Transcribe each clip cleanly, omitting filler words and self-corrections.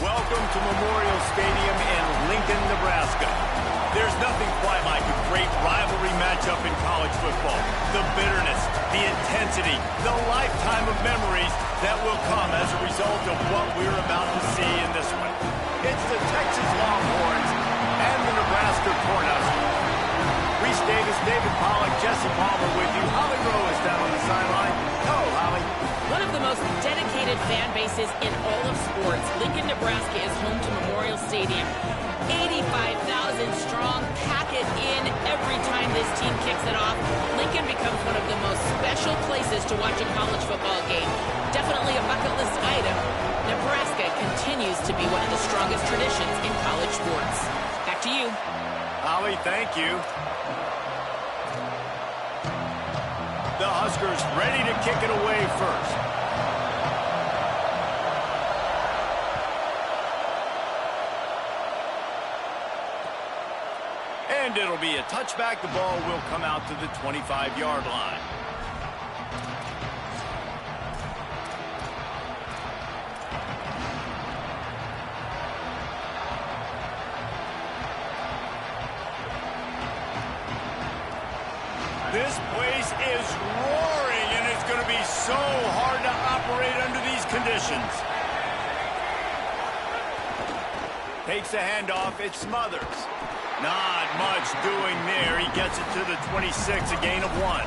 Welcome to Memorial Stadium in Lincoln, Nebraska. There's nothing quite like a great rivalry matchup in college football. The bitterness, the intensity, the lifetime of memories that will come as a result of what we're about to see in this one. It's the Texas Longhorns and the Nebraska Cornhuskers. Reese Davis, David Pollack, Jesse Palmer with you. Holly Rowe is down on the sideline. Hello, Holly. One of the most dedicated fan bases in all of sports, Lincoln, Nebraska is home to Memorial Stadium. 85,000 strong, pack it in every time this team kicks it off. Lincoln becomes one of the most special places to watch a college football game. Definitely a bucket list item. Nebraska continues to be one of the strongest traditions in college sports. Back to you. Holly, thank you. The Huskers ready to kick it away first. And it'll be a touchback. The ball will come out to the 25-yard line. This place is roaring, and it's going to be so hard to operate under these conditions. Takes a handoff. It's Smothers. Not much doing there. He gets it to the 26, a gain of 1.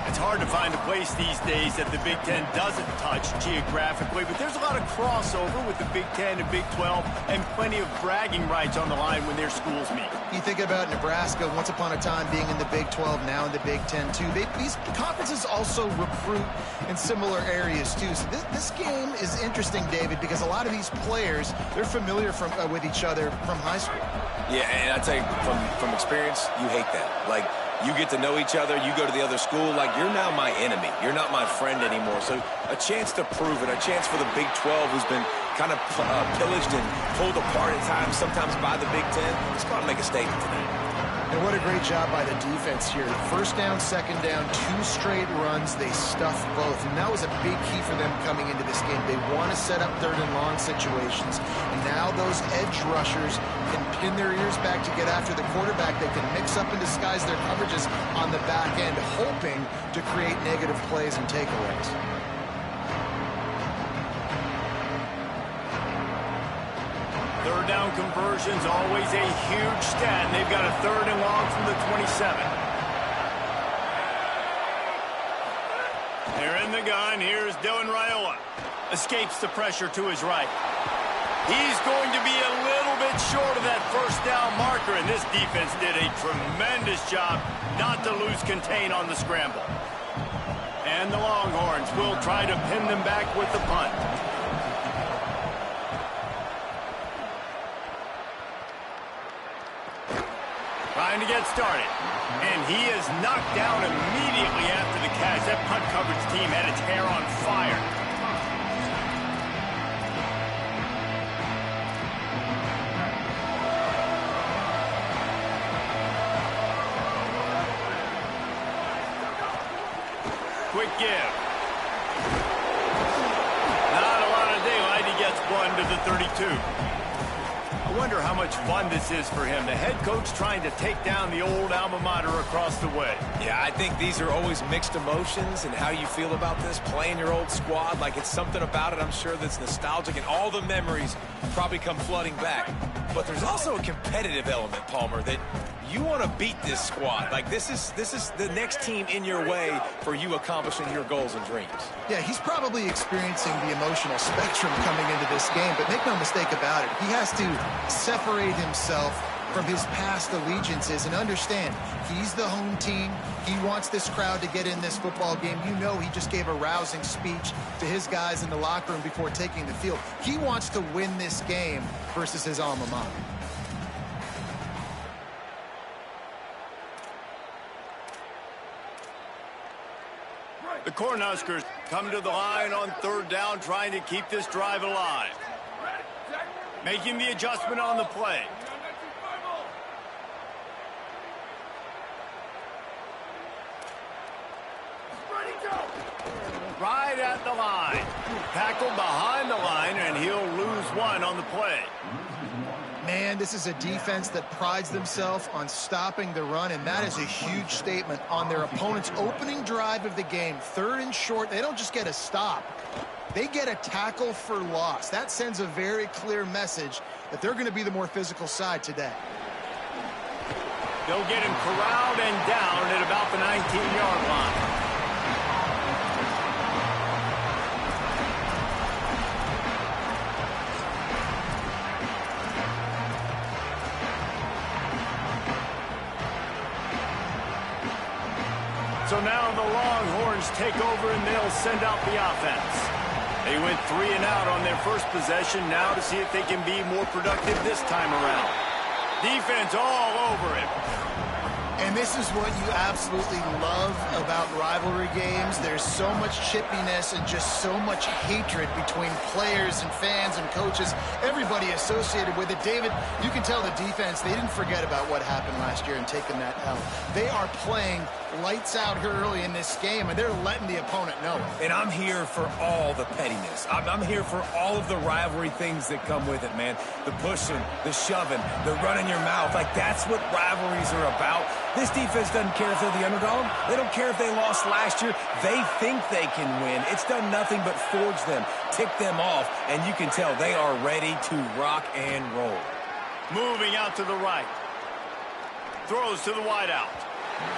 It's hard to find a place these days that the Big Ten doesn't touch geographically, but there's a lot of crossover with the Big Ten and Big 12 and plenty of bragging rights on the line when their schools meet. You think about Nebraska, once upon a time being in the Big 12, now in the Big 10 too. These conferences also recruit in similar areas too. So this game is interesting, David, because a lot of these players, they're familiar with each other from high school. Yeah, and I tell you, from experience, you hate that. Like, you get to know each other, you go to the other school, like, you're now my enemy. You're not my friend anymore. So a chance to prove it, a chance for the Big 12, who's been kind of pillaged and pulled apart at times, sometimes by the Big 10. Let's go out and make a statement today. And what a great job by the defense here. First down, second down, 2 straight runs. They stuffed both. And that was a big key for them coming into this game. They want to set up third and long situations. And now those edge rushers can pin their ears back to get after the quarterback. They can mix up and disguise their coverages on the back end, hoping to create negative plays and takeaways. Third down conversions, always a huge stat, and they've got a third and long from the 27. They're in the gun. Here's Dylan Raiola. Escapes the pressure to his right. He's going to be a little bit short of that first down marker, and this defense did a tremendous job not to lose contain on the scramble. And the Longhorns will try to pin them back with the punt. Trying to get started. And he is knocked down immediately after the catch. That punt coverage team had its hair on fire. Quick give. Not a lot of daylight. He gets one to the 32. I wonder how much fun this is for him. The head coach trying to take down the old alma mater across the way. Yeah, I think these are always mixed emotions and how you feel about this, playing your old squad. Like, it's something about it, I'm sure, that's nostalgic, and all the memories probably come flooding back. But there's also a competitive element, Palmer, that you want to beat this squad. Like, this is the next team in your way for you accomplishing your goals and dreams. Yeah, he's probably experiencing the emotional spectrum coming into this game, but make no mistake about it, he has to separate himself from his past allegiances and understand he's the home team. He wants this crowd to get in this football game. You know, he just gave a rousing speech to his guys in the locker room before taking the field. He wants to win this game versus his alma mater. The Cornhuskers come to the line on third down, trying to keep this drive alive. Making the adjustment on the play. Right at the line. Tackled behind the line, and he'll lose one on the play. Man, this is a defense that prides themselves on stopping the run, and that is a huge statement on their opponent's opening drive of the game. Third and short, they don't just get a stop. They get a tackle for loss. That sends a very clear message that they're going to be the more physical side today. They'll get him corralled and down at about the 19-yard line. So now the Longhorns take over and they'll send out the offense. They went 3 and out on their first possession, now to see if they can be more productive this time around. Defense all over it. And this is what you absolutely love about rivalry games. There's so much chippiness and just so much hatred between players and fans and coaches, everybody associated with it. David, you can tell the defense, they didn't forget about what happened last year and taking that L. They are playing lights out here early in this game, and they're letting the opponent know it. And I'm here for all the pettiness. I'm here for all of the rivalry things that come with it, man. The pushing, the shoving, the running your mouth. Like, that's what rivalries are about. This defense doesn't care if they're the underdog. They don't care if they lost last year. They think they can win. It's done nothing but forge them, tick them off, and you can tell they are ready to rock and roll. Moving out to the right. Throws to the wideout.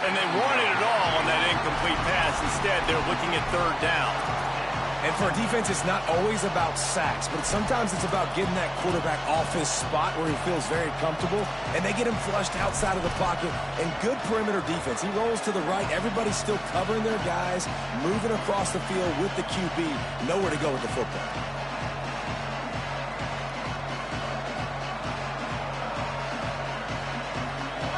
And they wanted it all on that incomplete pass. Instead, they're looking at third down. And for a defense, it's not always about sacks, but sometimes it's about getting that quarterback off his spot where he feels very comfortable, and they get him flushed outside of the pocket. And good perimeter defense. He rolls to the right. Everybody's still covering their guys, moving across the field with the QB. Nowhere to go with the football.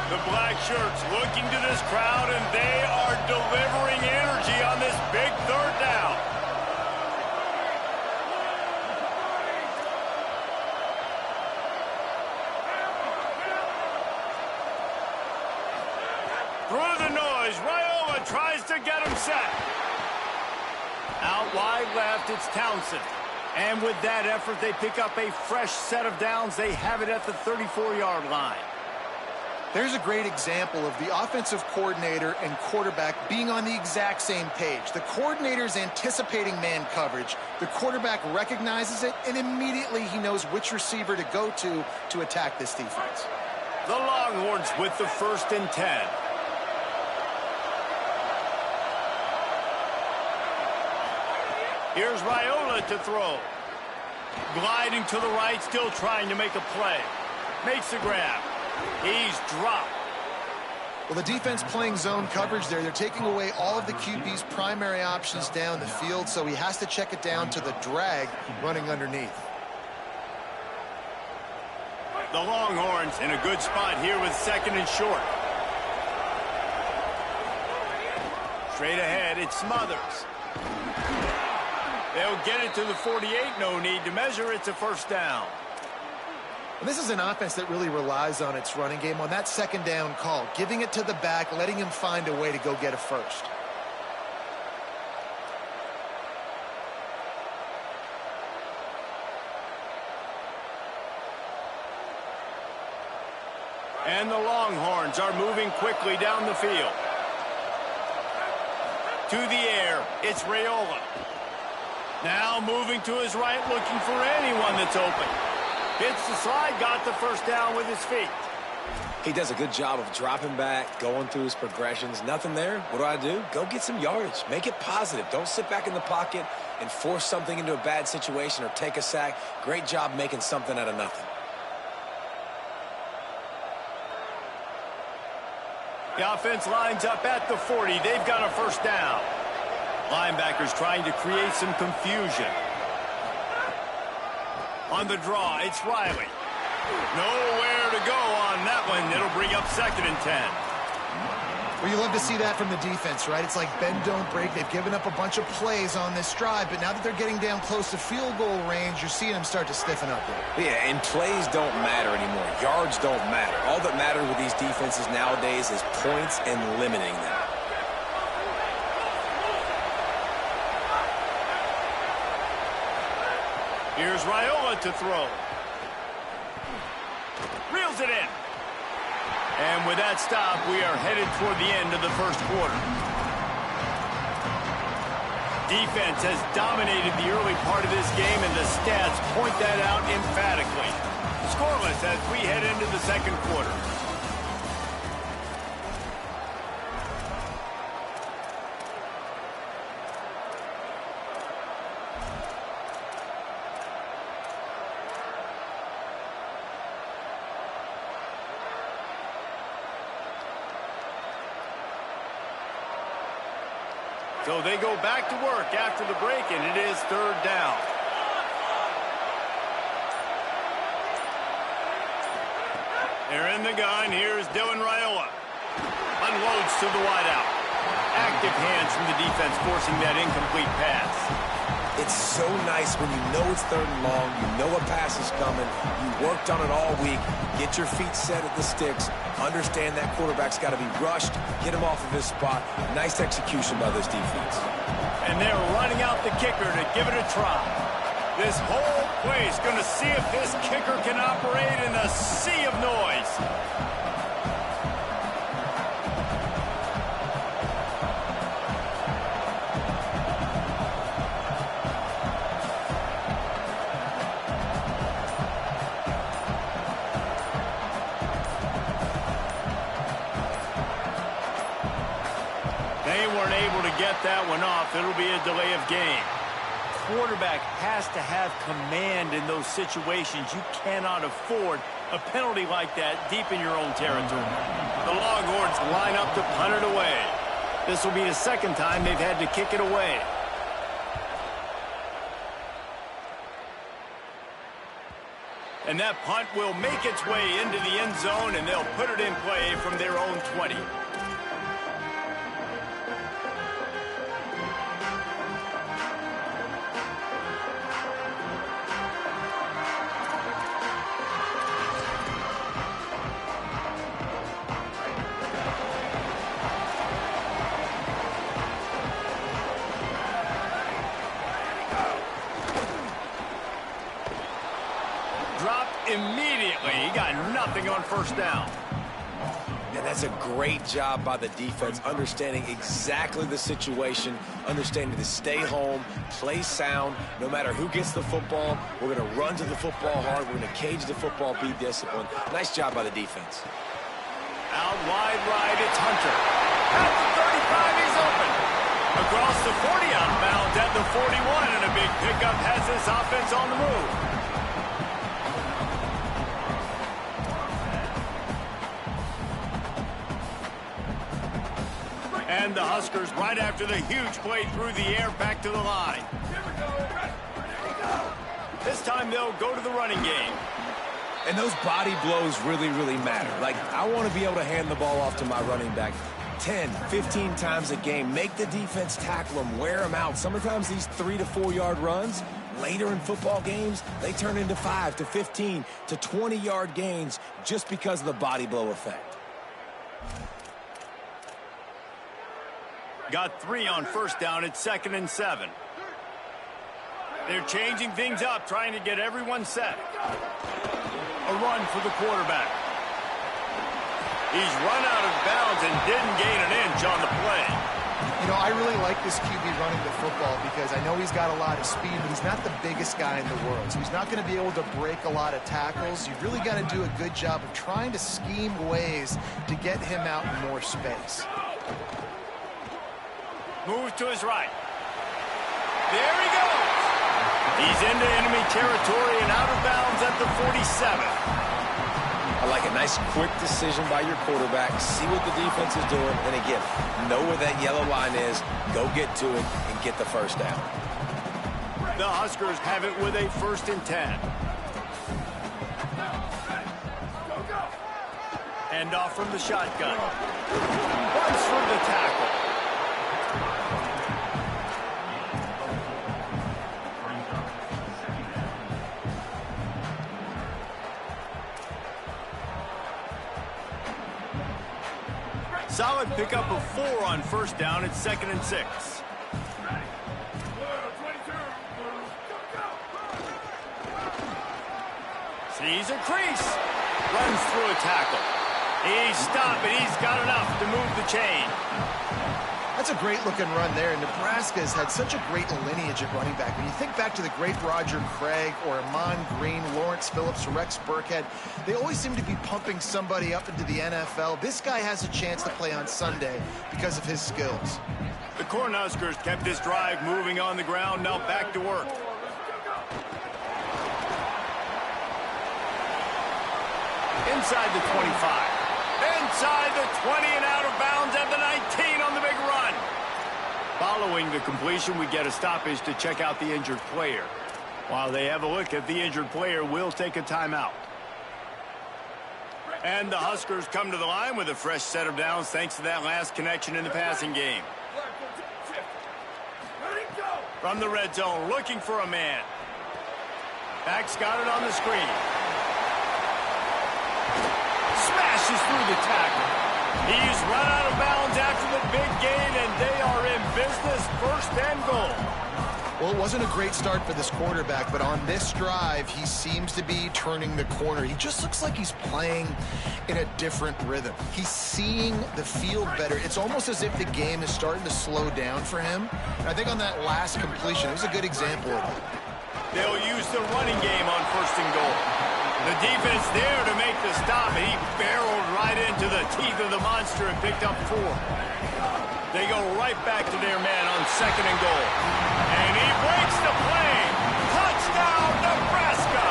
The black shirts looking to this crowd, and they are delivering energy on this big third down. Through the noise, Raiola tries to get him set. Out wide left, it's Townsend. And with that effort, they pick up a fresh set of downs. They have it at the 34-yard line. There's a great example of the offensive coordinator and quarterback being on the exact same page. The coordinator's anticipating man coverage. The quarterback recognizes it, and immediately he knows which receiver to go to attack this defense. The Longhorns with the 1st and 10. Here's Raiola to throw. Gliding to the right, still trying to make a play. Makes the grab. He's dropped. Well, the defense playing zone coverage there. They're taking away all of the QB's primary options down the field, so he has to check it down to the drag running underneath. The Longhorns in a good spot here with 2nd and short. Straight ahead, it's Smothers. They'll get it to the 48. No need to measure. It's a 1st down. And this is an offense that really relies on its running game on that 2nd down call, giving it to the back, letting him find a way to go get a 1st. And the Longhorns are moving quickly down the field. To the air, it's Raiola. Now moving to his right, looking for anyone that's open. Hits the slide, got the 1st down with his feet. He does a good job of dropping back, going through his progressions. Nothing there. What do? Go get some yardage. Make it positive. Don't sit back in the pocket and force something into a bad situation or take a sack. Great job making something out of nothing. The offense lines up at the 40. They've got a 1st down. Linebackers trying to create some confusion. On the draw, it's Riley. Nowhere to go on that one. It'll bring up 2nd and 10. Well, you love to see that from the defense, right? It's like bend, don't break. They've given up a bunch of plays on this drive, but now that they're getting down close to field goal range, you're seeing them start to stiffen up there. Yeah, and plays don't matter anymore. Yards don't matter. All that matters with these defenses nowadays is points and limiting them. Here's Raiola to throw. Reels it in. And with that stop, we are headed toward the end of the 1st quarter. Defense has dominated the early part of this game, and the stats point that out emphatically. Scoreless as we head into the 2nd quarter. So they go back to work after the break, and it is 3rd down. They're in the gun. Here's Dylan Raiola. Unloads to the wideout. Active hands from the defense forcing that incomplete pass. It's so nice when you know it's 3rd and long, you know a pass is coming, you worked on it all week, get your feet set at the sticks, understand that quarterback's got to be rushed, get him off of his spot. Nice execution by this defense. And they're running out the kicker to give it a try. This whole place going to see if this kicker can operate in a sea of noise. They weren't able to get that one off. It'll be a delay of game. Quarterback has to have command in those situations. You cannot afford a penalty like that deep in your own territory. The Longhorns line up to punt it away. This will be the 2nd time they've had to kick it away. And that punt will make its way into the end zone, and they'll put it in play from their own 20. on first down. And that's a great job by the defense, understanding exactly the situation, understanding to stay home, play sound. No matter who gets the football, we're going to run to the football hard. We're going to cage the football, be disciplined. Nice job by the defense. Out wide right, it's Hunter. At the 35, he's open. Across the 40, out of bounds at the 41, and a big pickup has this offense on the move. And the Huskers, right after the huge play through the air, back to the line. This time they'll go to the running game. And those body blows really, really matter. Like, I want to be able to hand the ball off to my running back 10, 15 times a game. Make the defense tackle them, wear them out. Sometimes these 3 to 4 yard runs, later in football games, they turn into 5 to 15 to 20 yard gains just because of the body blow effect. Got 3 on first down. It's 2nd and 7. They're changing things up, trying to get everyone set. A run for the quarterback. He's run out of bounds and didn't gain an inch on the play. You know, I really like this QB running the football because I know he's got a lot of speed, but he's not the biggest guy in the world. So he's not going to be able to break a lot of tackles. You've really got to do a good job of trying to scheme ways to get him out in more space. Moves to his right. There he goes. He's into enemy territory and out of bounds at the 47. I like a nice quick decision by your quarterback. See what the defense is doing. And again, know where that yellow line is. Go get to it and get the first down. The Huskers have it with a 1st and 10. Hand off from the shotgun. Runs for the tackle. Solid pickup of 4 on first down. It's 2nd and 6. Sees a crease. Runs through a tackle. He's stopped, but he's got enough to move the chain. That's a great-looking run there. Nebraska has had such a great lineage at running back. When you think back to the great Roger Craig or Amon Green, Lawrence Phillips, Rex Burkhead, they always seem to be pumping somebody up into the NFL. This guy has a chance to play on Sunday because of his skills. The Cornhuskers kept this drive moving on the ground. Now back to work. Inside the 25. Inside the 20 and out of bounds at the 19 on the big run. Following the completion, we get a stoppage to check out the injured player. While they have a look at the injured player, we'll take a timeout. And the Huskers come to the line with a fresh set of downs thanks to that last connection in the passing game. From the red zone, looking for a man. Back's got it on the screen. Smashes through the tackle. He's run out of bounds after the big gain, and they are in business, 1st and goal. Well, it wasn't a great start for this quarterback, but on this drive, he seems to be turning the corner. He just looks like he's playing in a different rhythm. He's seeing the field better. It's almost as if the game is starting to slow down for him. And I think on that last completion, it was a good example of it. They'll use the running game on 1st and goal. The defense there to make the stop, and he barreled right into the teeth of the monster and picked up 4. They go right back to their man on 2nd and goal. And he breaks the play. Touchdown, Nebraska!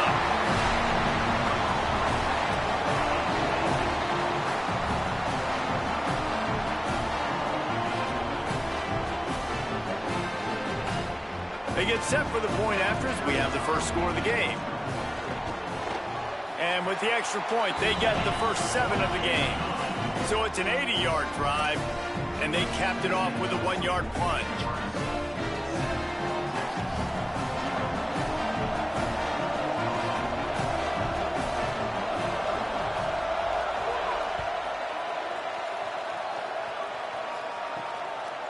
They get set for the point after as we have the first score of the game. And with the extra point, they get the first 7 of the game. So it's an 80-yard drive, and they capped it off with a 1-yard plunge.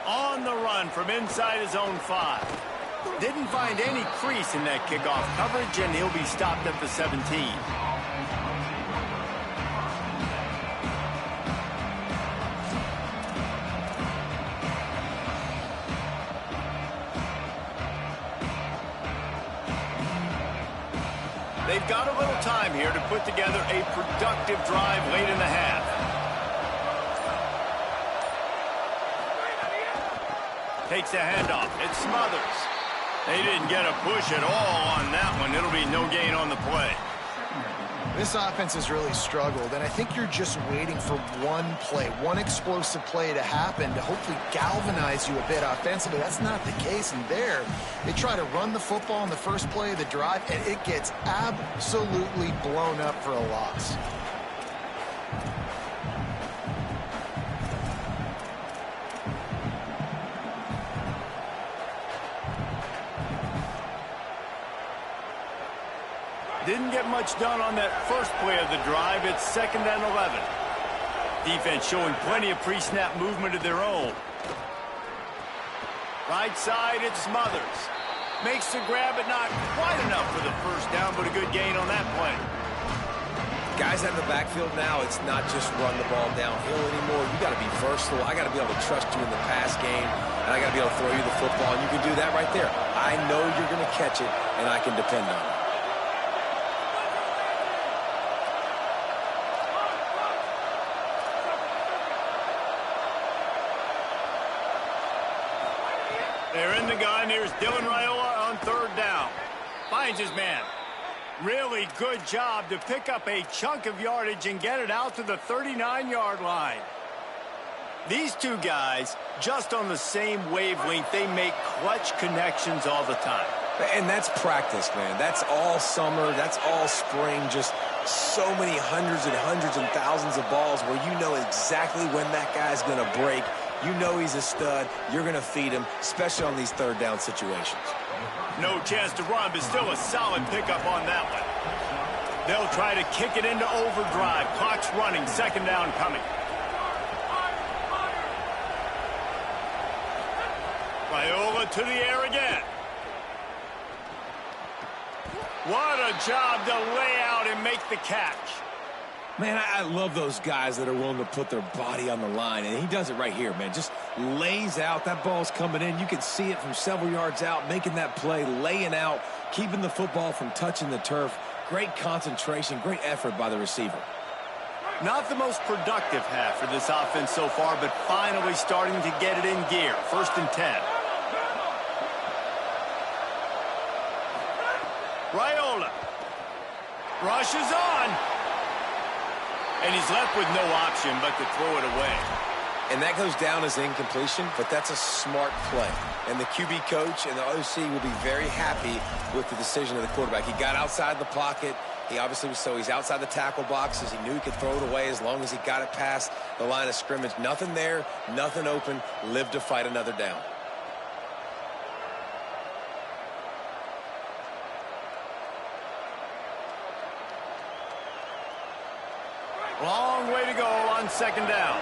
On the run from inside his own 5. Didn't find any crease in that kickoff coverage, and he'll be stopped at the 17. they've got a little time here to put together a productive drive late in the half. Takes a handoff. It's Smothers. They didn't get a push at all on that one. It'll be no gain on the play. This offense has really struggled, and I think you're just waiting for one play, one explosive play to happen to hopefully galvanize you a bit offensively. That's not the case, and there, they try to run the football in the first play of the drive, and it gets absolutely blown up for a loss. Didn't get much done on that first play of the drive. It's 2nd and 11. Defense showing plenty of pre-snap movement of their own. Right side, it's Smothers. Makes the grab, but not quite enough for the first down, but a good gain on that play. Guys out of the backfield now, it's not just run the ball downhill anymore. You got to be versatile. I got to be able to trust you in the pass game, and I got to be able to throw you the football, and you can do that right there. I know you're going to catch it, and I can depend on it. They're in the gun. Here's Dylan Raiola on 3rd down. Finds his man. Really good job to pick up a chunk of yardage and get it out to the 39-yard line. These two guys, just on the same wavelength, they make clutch connections all the time. And that's practice, man. That's all summer. That's all spring. Just so many hundreds and thousands of balls where you know exactly when that guy's going to break. You know he's a stud. You're going to feed him, especially on these 3rd down situations. No chance to run, but still a solid pickup on that one. They'll try to kick it into overdrive. Clock's running. 2nd down coming. Raiola to the air again. What a job to lay out and make the catch. Man, I love those guys that are willing to put their body on the line, and he does it right here, man. Just lays out. That ball's coming in. You can see it from several yards out, making that play, laying out, keeping the football from touching the turf. Great concentration, great effort by the receiver. Not the most productive half for this offense so far, but finally starting to get it in gear. 1st and 10. Raiola rushes on. And he's left with no option but to throw it away. And that goes down as incompletion, but that's a smart play. And the QB coach and the OC will be very happy with the decision of the quarterback. He got outside the pocket. He obviously was he's outside the tackle boxes. He knew he could throw it away as long as he got it past the line of scrimmage. Nothing there, nothing open. Live to fight another down. Long way to go on 2nd down.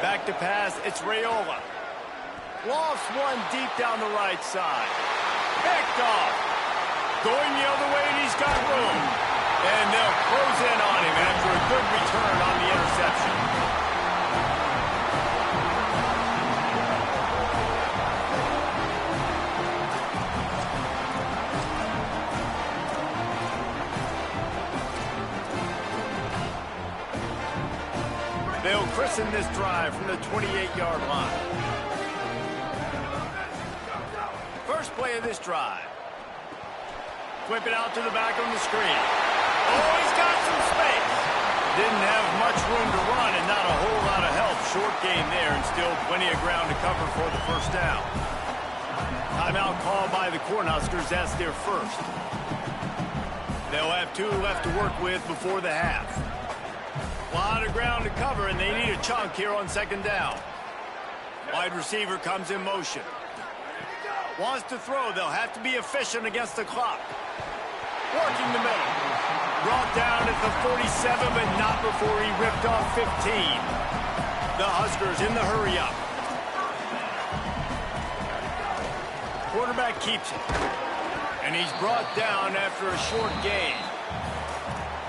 Back to pass, it's Raiola. Lost one deep down the right side. Picked off. Going the other way, and he's got room. And they'll close in on him after a good return on the interception. They'll christen this drive from the 28-yard line. First play of this drive. Whip it out to the back on the screen. Oh, he's got some space. Didn't have much room to run and not a whole lot of help. Short game there and still plenty of ground to cover for the 1st down. Timeout called by the Cornhuskers. That's their first. They'll have 2 left to work with before the half. A lot of ground to cover, and they need a chunk here on 2nd down. Wide receiver comes in motion. Wants to throw. They'll have to be efficient against the clock. Working the middle. Brought down at the 47, but not before he ripped off 15. The Huskers in the hurry-up. Quarterback keeps it. And he's brought down after a short gain.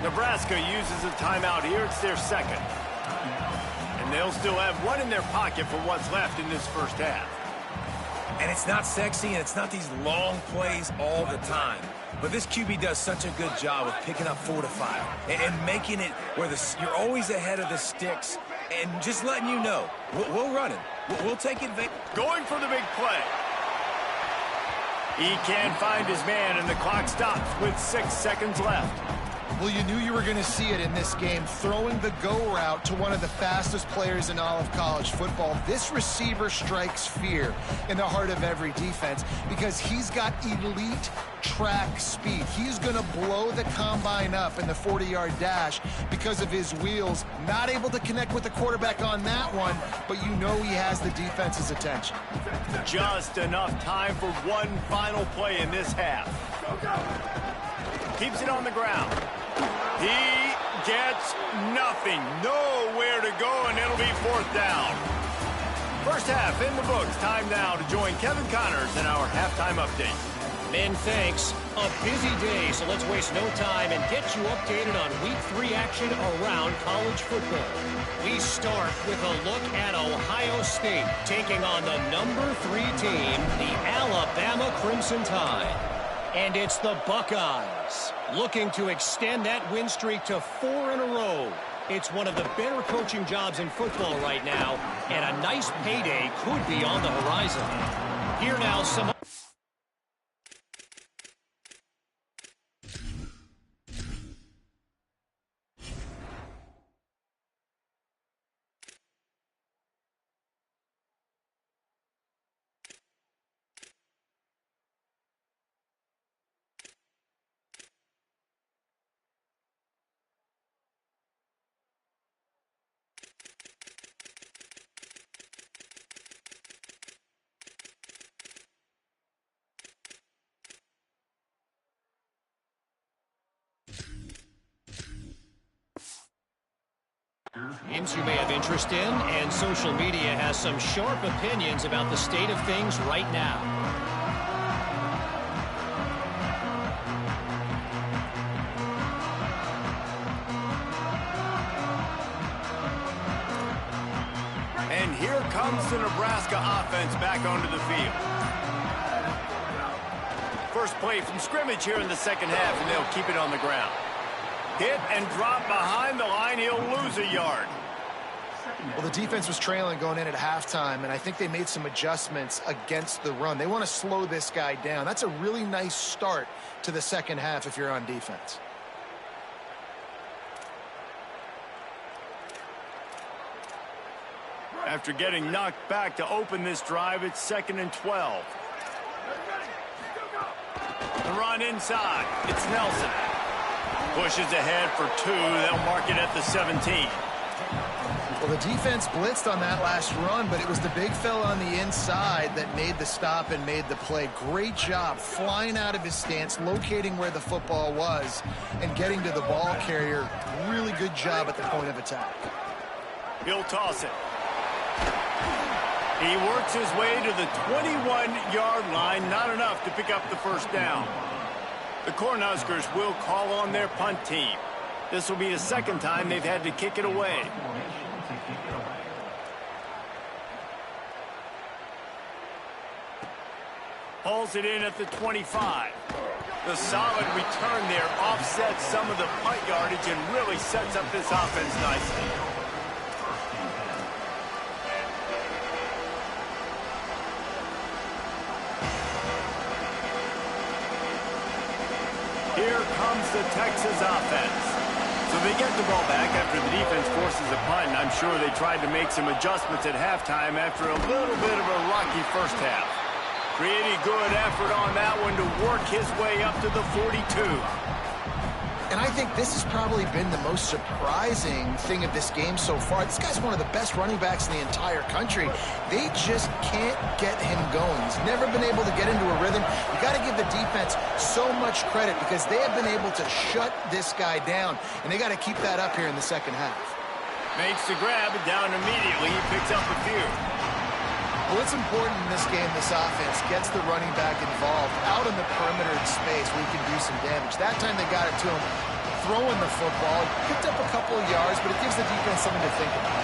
Nebraska uses a timeout here. It's their 2nd. And and they'll still have one in their pocket for what's left in this first half. And it's not sexy, and it's not these long plays all the time. But this QB does such a good job of picking up 4 to 5 and making it where you're always ahead of the sticks and just letting you know, we'll run it. We'll take advantage. Going for the big play. He can't find his man, and the clock stops with 6 seconds left. Well, you knew you were going to see it in this game, throwing the go route to one of the fastest players in all of college football. This receiver strikes fear in the heart of every defense because he's got elite track speed. He's going to blow the combine up in the 40-yard dash because of his wheels. Not able to connect with the quarterback on that one, but you know he has the defense's attention. Just enough time for one final play in this half. Keeps it on the ground. He gets nothing. Nowhere to go, and it'll be 4th down. First half in the books. Time now to join Kevin Connors in our halftime update. Men, thanks. A busy day, so let's waste no time and get you updated on Week 3 action around college football. We start with a look at Ohio State taking on the number 3 team, the Alabama Crimson Tide. And it's the Buckeyes looking to extend that win streak to 4 in a row. It's one of the better coaching jobs in football right now, and a nice payday could be on the horizon. Here now, some... Names you may have interest in, and social media has some sharp opinions about the state of things right now. And here comes the Nebraska offense back onto the field. First play from scrimmage here in the second half, and they'll keep it on the ground. Hit and drop behind the line. He'll lose a yard. Well, the defense was trailing going in at halftime, and I think they made some adjustments against the run. They want to slow this guy down. That's a really nice start to the second half if you're on defense. After getting knocked back to open this drive, it's 2nd and 12. The run inside. It's Nelson. Pushes ahead for 2. They'll mark it at the 17. Well, the defense blitzed on that last run, but it was the big fella on the inside that made the stop and made the play. Great job flying out of his stance, locating where the football was, and getting to the ball carrier. Really good job at the point of attack. He'll toss it. He works his way to the 21-yard line. Not enough to pick up the first down. The Cornhuskers will call on their punt team. This will be the second time they've had to kick it away. Hauls it in at the 25. The solid return there offsets some of the punt yardage and really sets up this offense nicely. Here comes the Texas offense. So they get the ball back after the defense forces a punt, and I'm sure they tried to make some adjustments at halftime after a little bit of a rocky first half. Pretty good effort on that one to work his way up to the 42. And I think this has probably been the most surprising thing of this game so far. This guy's one of the best running backs in the entire country. They just can't get him going. He's never been able to get into a rhythm. You got to give the defense so much credit because they have been able to shut this guy down, and they got to keep that up here in the second half. Makes the grab, down immediately. He picks up a few. Well, it's important in this game, this offense gets the running back involved out in the perimeter space where he can do some damage. That time they got it to him throwing the football. Picked up a couple of yards, but it gives the defense something to think about.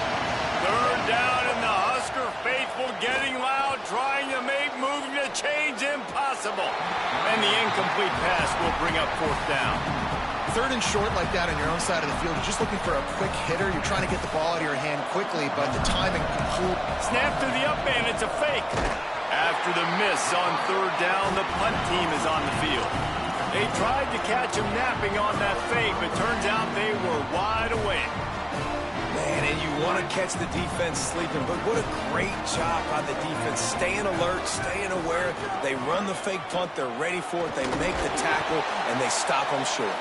getting loud, trying to make moving the chains impossible. And the incomplete pass will bring up fourth down. Third and short like that on your own side of the field, you're just looking for a quick hitter. You're trying to get the ball out of your hand quickly, but the timing complete. Snap to the up man, it's a fake. After the miss on third down, the punt team is on the field. They tried to catch him napping on that fake, but turns out they were wide awake. Man, and you want to catch the defense sleeping, but what a great job by the defense. Staying alert, staying aware. They run the fake punt. They're ready for it. They make the tackle, and they stop him short.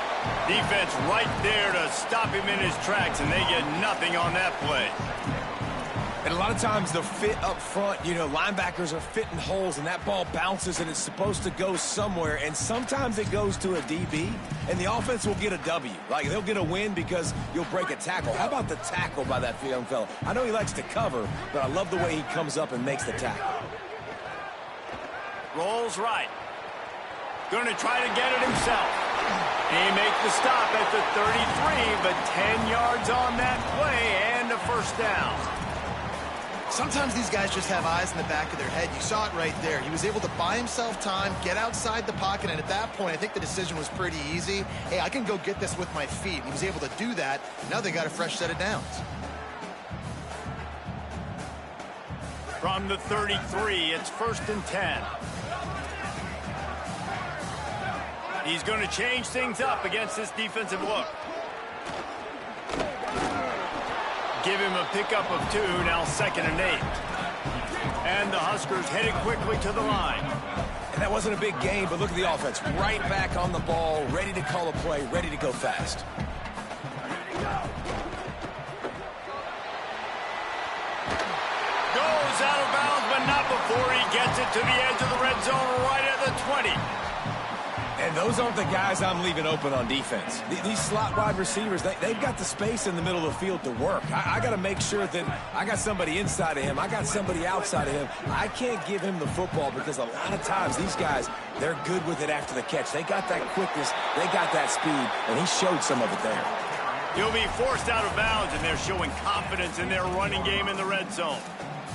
Defense right there to stop him in his tracks, and they get nothing on that play. And a lot of times the fit up front, you know, linebackers are fitting holes, and that ball bounces, and it's supposed to go somewhere. And sometimes it goes to a DB, and the offense will get a W. Like, they'll get a win because you'll break a tackle. How about the tackle by that young fella? I know he likes to cover, but I love the way he comes up and makes the tackle. Rolls right. Going to try to get it himself. He makes the stop at the 33, but 10 yards on that play and a first down. Sometimes these guys just have eyes in the back of their head. You saw it right there. He was able to buy himself time, get outside the pocket, and at that point, I think the decision was pretty easy. Hey, I can go get this with my feet. He was able to do that. Now they got a fresh set of downs. From the 33, it's 1st and 10. He's going to change things up against this defensive look. Give him a pickup of 2, now 2nd and 8. And the Huskers headed quickly to the line. And that wasn't a big game, but look at the offense. Right back on the ball, ready to call a play, ready to go fast. Goes out of bounds, but not before he gets it to the edge of the red zone right at the 20. And those aren't the guys I'm leaving open on defense. These slot wide receivers, they've got the space in the middle of the field to work. I got to make sure that I got somebody inside of him. I got somebody outside of him. I can't give him the football because a lot of times these guys, they're good with it after the catch. They got that quickness. They got that speed, and he showed some of it there. He'll be forced out of bounds, and they're showing confidence in their running game in the red zone.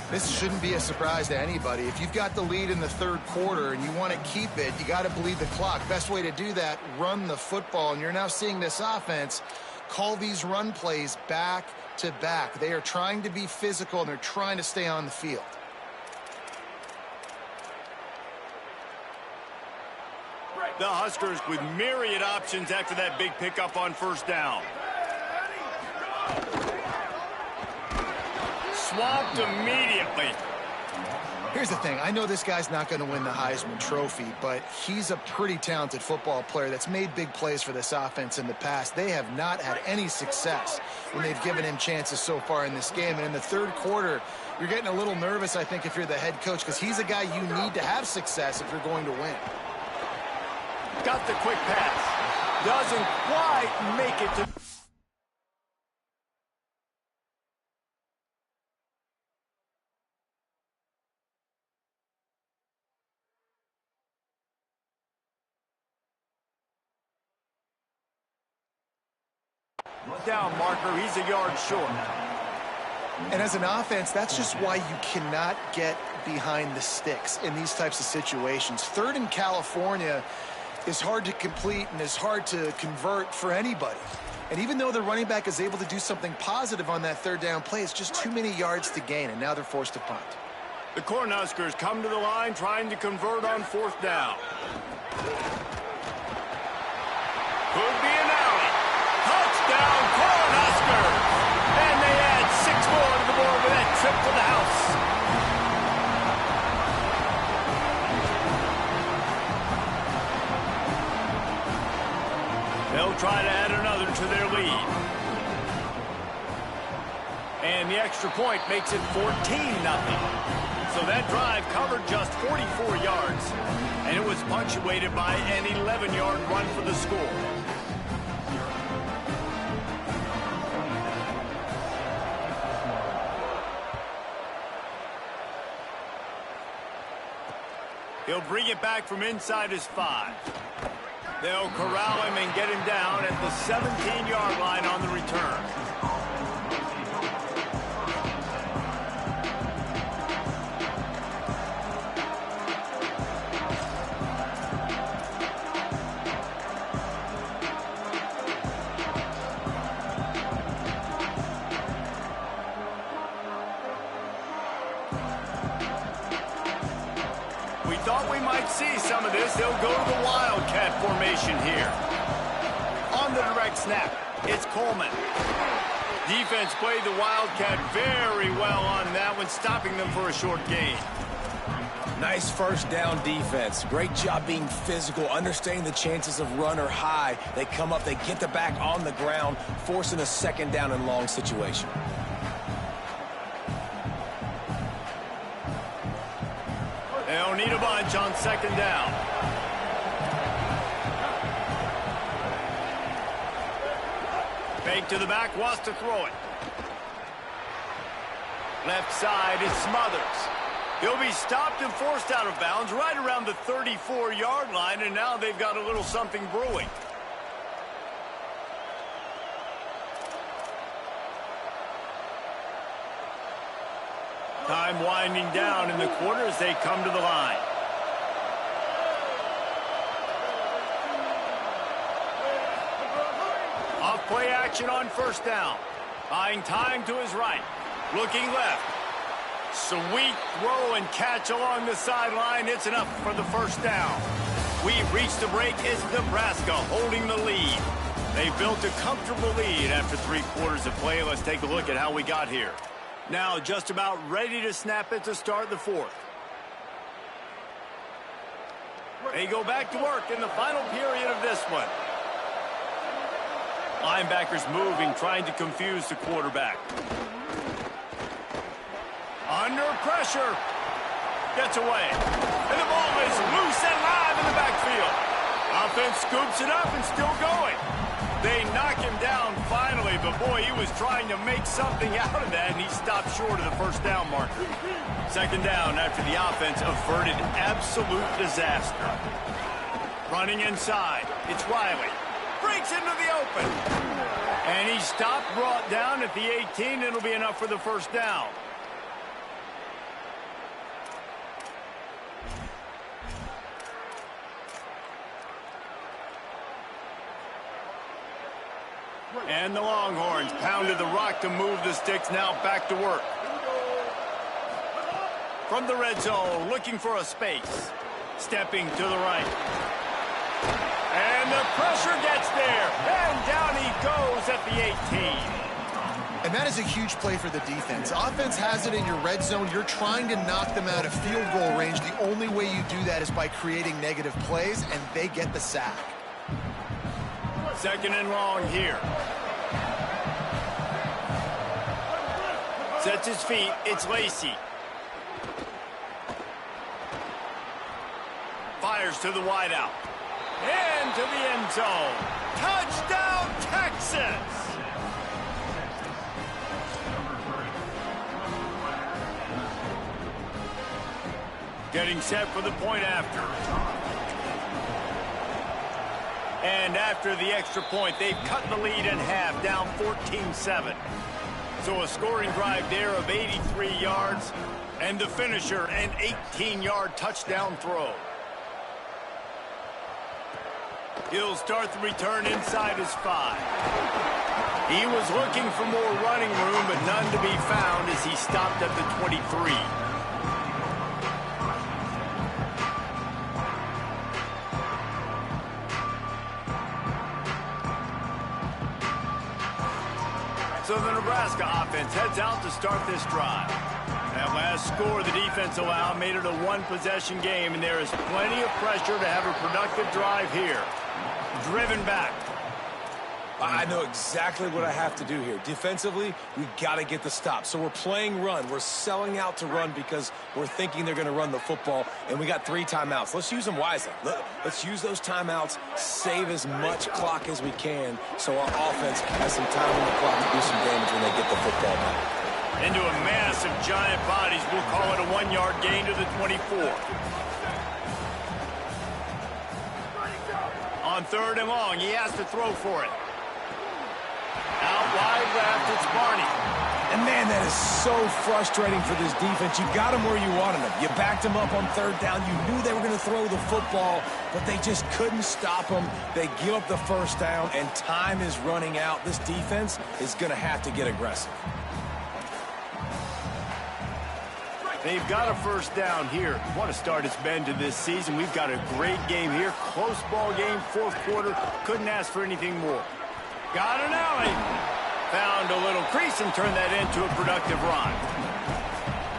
This shouldn't be a surprise to anybody. If you've got the lead in the third quarter and you want to keep it, you got to bleed the clock. Best way to do that, run the football. And you're now seeing this offense call these run plays back to back. They are trying to be physical, and they're trying to stay on the field. The Huskers with myriad options after that big pickup on 1st down. Swamped immediately. Here's the thing. I know this guy's not going to win the Heisman Trophy, but he's a pretty talented football player that's made big plays for this offense in the past. They have not had any success when they've given him chances so far in this game. And in the third quarter, you're getting a little nervous, I think, if you're the head coach, because he's a guy you need to have success if you're going to win. Got the quick pass. Doesn't quite make it to... down marker. He's a yard short. And as an offense, that's just why you cannot get behind the sticks in these types of situations. 3rd in California is hard to complete and is hard to convert for anybody. And even though the running back is able to do something positive on that 3rd down play, it's just too many yards to gain, and now they're forced to punt. The Cornhuskers come to the line trying to convert on 4th down. Could be an alley. Touchdown, Cornhuskers! And they add 6 more to the board with that trip to the house. They'll try to add another to their lead. And the extra point makes it 14-0. So that drive covered just 44 yards. And it was punctuated by an 11-yard run for the score. He'll bring it back from inside his 5. They'll corral him and get him down at the 17-yard line on the return. thought we might see some of this. They'll go to the Wildcat formation here. On the direct snap, it's Coleman. Defense played the Wildcat very well on that one, stopping them for a short gain. Nice first down defense. Great job being physical, understanding the chances of run are high. They come up, they get the back on the ground, forcing a second down and long situation. They don't need a bunch on second down. Fake to the back, wants to throw it. Left side is Smothers. He'll be stopped and forced out of bounds right around the 34-yard line, and now they've got a little something brewing. Time winding down in the quarter as they come to the line. Off play action on first down. Buying time to his right. Looking left. Sweet throw and catch along the sideline. It's enough for the first down. We've reached the break. It's Nebraska holding the lead. They built a comfortable lead after 3 quarters of play. Let's take a look at how we got here. Now just about ready to snap it to start the fourth. They go back to work in the final period of this one. Linebackers moving, trying to confuse the quarterback. Under pressure. Gets away. And the ball is loose and live in the backfield. Offense scoops it up and still going. They knock him down finally, but boy, he was trying to make something out of that, and he stopped short of the first down marker. Second down after the offense averted absolute disaster. Running inside. It's Riley. Breaks into the open. And he stopped, brought down at the 18. It'll be enough for the first down. And the Longhorns pounded the rock to move the sticks, now back to work. From the red zone, looking for a space. Stepping to the right. And the pressure gets there. And down he goes at the 18. And that is a huge play for the defense. Offense has it in your red zone. You're trying to knock them out of field goal range. The only way you do that is by creating negative plays, and they get the sack. Second and long here. Sets his feet. It's Lacey. Fires to the wideout. Into the end zone. Touchdown, Texas! Getting set for the point after. And after the extra point, they've cut the lead in half, down 14-7. So a scoring drive there of 83 yards, and the finisher, an 18-yard touchdown throw. He'll start the return inside his 5. He was looking for more running room, but none to be found as he stopped at the 23. So the Nebraska offense heads out to start this drive. That last score the defense allowed made it a one-possession game, and there is plenty of pressure to have a productive drive here. Driven back. I know exactly what I have to do here. Defensively, we got to get the stop. So we're playing run. We're selling out to run because we're thinking they're going to run the football, and we got 3 timeouts. Let's use them wisely. Let's use those timeouts, save as much clock as we can so our offense has some time on the clock to do some damage when they get the football back. Into a mass of giant bodies. We'll call it a 1-yard gain to the 24. On third and long, he has to throw for it. Out wide left, it's Barney. And, man, that is so frustrating for this defense. You got them where you wanted them. You backed them up on third down. You knew they were going to throw the football, but they just couldn't stop them. They give up the first down, and time is running out. This defense is going to have to get aggressive. They've got a first down here. What a start it's been to this season. We've got a great game here. Close ball game, fourth quarter. Couldn't ask for anything more. Got an alley. Found a little crease and turned that into a productive run.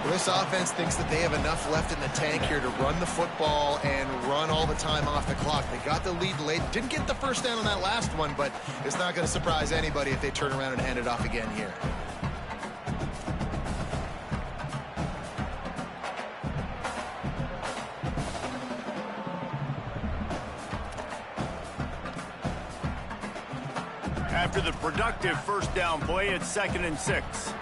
Well, this offense thinks that they have enough left in the tank here to run the football and run all the time off the clock. They got the lead late. Didn't get the first down on that last one, but it's not going to surprise anybody if they turn around and hand it off again here. After the productive first down play, it's 2nd and 6.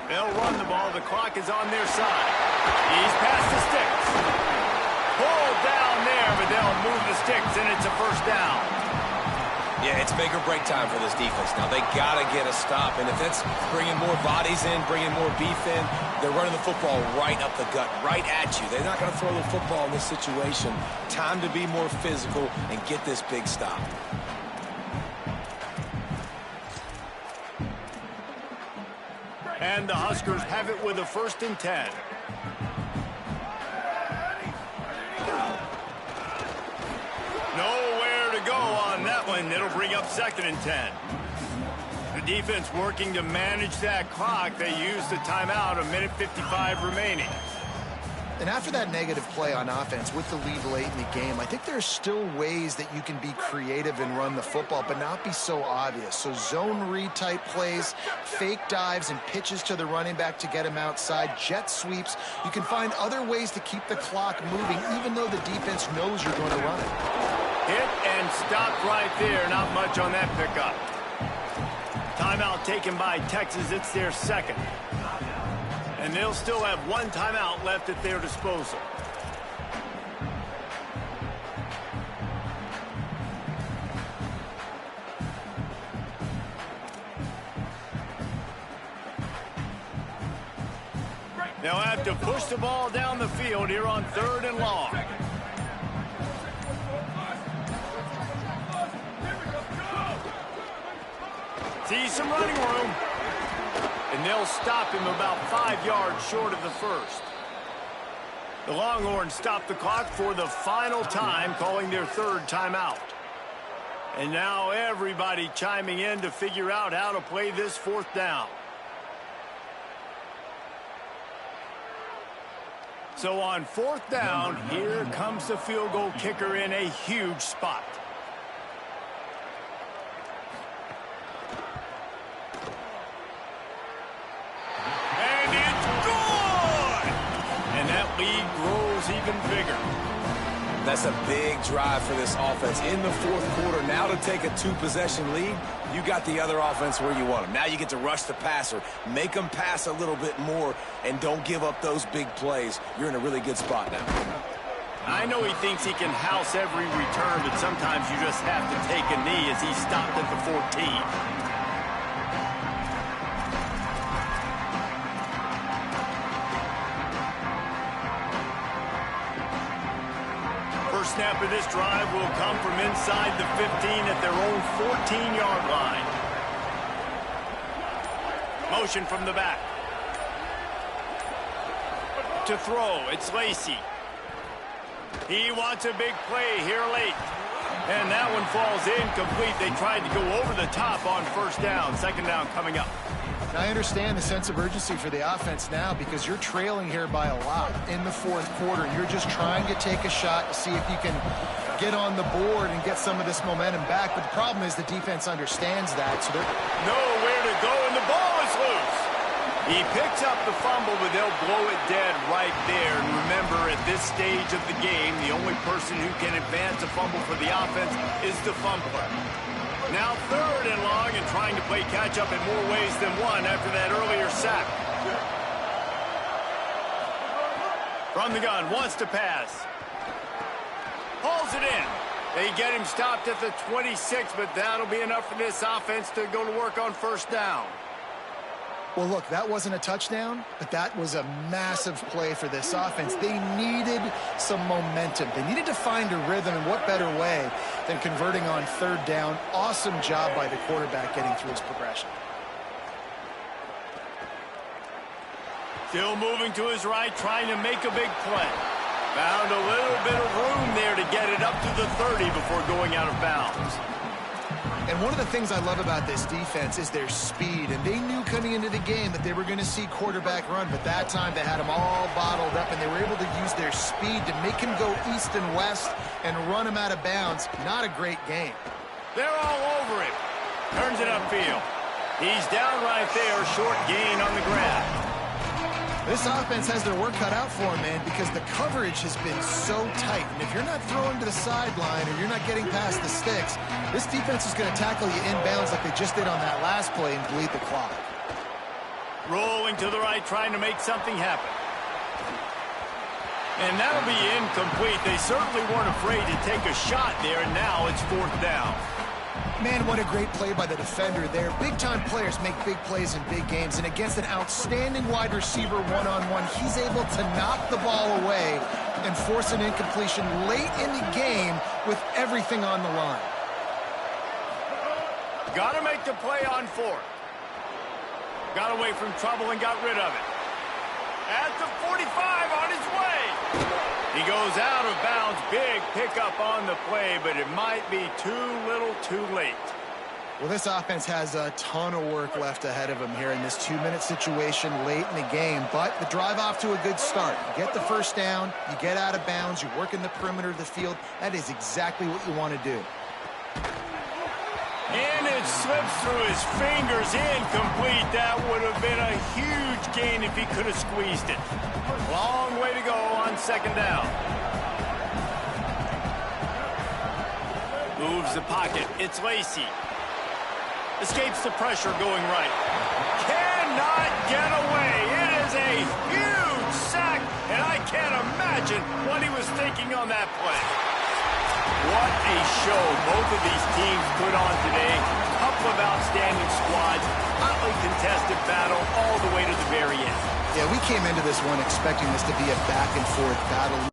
They'll run the ball. The clock is on their side. He's past the sticks. Pulled down there, but they'll move the sticks, and it's a first down. Yeah, it's make or break time for this defense. Now, they got to get a stop, and if that's bringing more bodies in, bringing more beef in, they're running the football right up the gut, right at you. They're not going to throw the football in this situation. Time to be more physical and get this big stop. And the Huskers have it with a 1st and 10. Nowhere to go on that one. It'll bring up 2nd and 10. The defense working to manage that clock. They use the timeout, 1:55 remaining. And after that negative play on offense with the lead late in the game, I think there's still ways that you can be creative and run the football, but not be so obvious. So zone read type plays, fake dives and pitches to the running back to get him outside, jet sweeps. You can find other ways to keep the clock moving, even though the defense knows you're going to run it. Hit and stopped right there. Not much on that pickup. Timeout taken by Texas. It's their 2nd. And they'll still have one timeout left at their disposal. They'll have to push the ball down the field here on 3rd and long. See some running room. And they'll stop him about 5 yards short of the first. The Longhorns stop the clock for the final time, calling their 3rd timeout. And now everybody chiming in to figure out how to play this 4th down. So on 4th down, here comes the field goal kicker in a huge spot. Lead grows even bigger. That's a big drive for this offense in the 4th quarter. Now to take a 2-possession lead, you got the other offense where you want them. Now you get to rush the passer, make them pass a little bit more, and don't give up those big plays. You're in a really good spot now. I know he thinks he can house every return, but sometimes you just have to take a knee as he stopped at the 14. First snap of this drive will come from inside the 15 at their own 14-yard line. Motion from the back. To throw, it's Lacey. He wants a big play here late. And that one falls incomplete. They tried to go over the top on 1st down. 2nd down coming up. I understand the sense of urgency for the offense now because you're trailing here by a lot in the 4th quarter. You're just trying to take a shot to see if you can get on the board and get some of this momentum back. But the problem is the defense understands that. So they're nowhere to go, and the ball is loose. He picks up the fumble, but they'll blow it dead right there. And remember, at this stage of the game, the only person who can advance a fumble for the offense is the fumbler. Now 3rd and long and trying to play catch-up in more ways than one after that earlier sack. From the gun, wants to pass. Hauls it in. They get him stopped at the 26, but that'll be enough for this offense to go to work on 1st down. Well, look, that wasn't a touchdown, but that was a massive play for this offense. They needed some momentum. They needed to find a rhythm, and what better way than converting on 3rd down. Awesome job by the quarterback getting through his progression. Still moving to his right, trying to make a big play. Found a little bit of room there to get it up to the 30 before going out of bounds. And one of the things I love about this defense is their speed. And they knew coming into the game that they were going to see quarterback run. But that time they had him all bottled up, and they were able to use their speed to make him go east and west and run him out of bounds. Not a great game. They're all over him. Turns it upfield. He's down right there, short gain on the grab. This offense has their work cut out for them, man, because the coverage has been so tight. And if you're not throwing to the sideline or you're not getting past the sticks, this defense is going to tackle you inbounds like they just did on that last play and bleed the clock. Rolling to the right, trying to make something happen. And that'll be incomplete. They certainly weren't afraid to take a shot there, and now it's 4th down. Man, what a great play by the defender there. Big-time players make big plays in big games, and against an outstanding wide receiver one-on-one, he's able to knock the ball away and force an incompletion late in the game with everything on the line. Got to make the play on 4th. Got away from trouble and got rid of it. At the 45 on his way. He goes out of bounds. Big pickup on the play, but it might be too little too late. Well, this offense has a ton of work left ahead of them here in this 2-minute situation late in the game, but the drive off to a good start. You get the first down, you get out of bounds, you work in the perimeter of the field. That is exactly what you want to do. And it slips through his fingers, incomplete. That would have been a huge gain if he could have squeezed it. Long way to go on 2nd down. Moves the pocket. It's Lacey. Escapes the pressure going right. Cannot get away. It is a huge sack, and I can't imagine what he was thinking on that play. What a show both of these teams put on today. Couple of outstanding squads. Hotly contested battle all the way to the very end. Yeah, we came into this one expecting this to be a back-and-forth battle.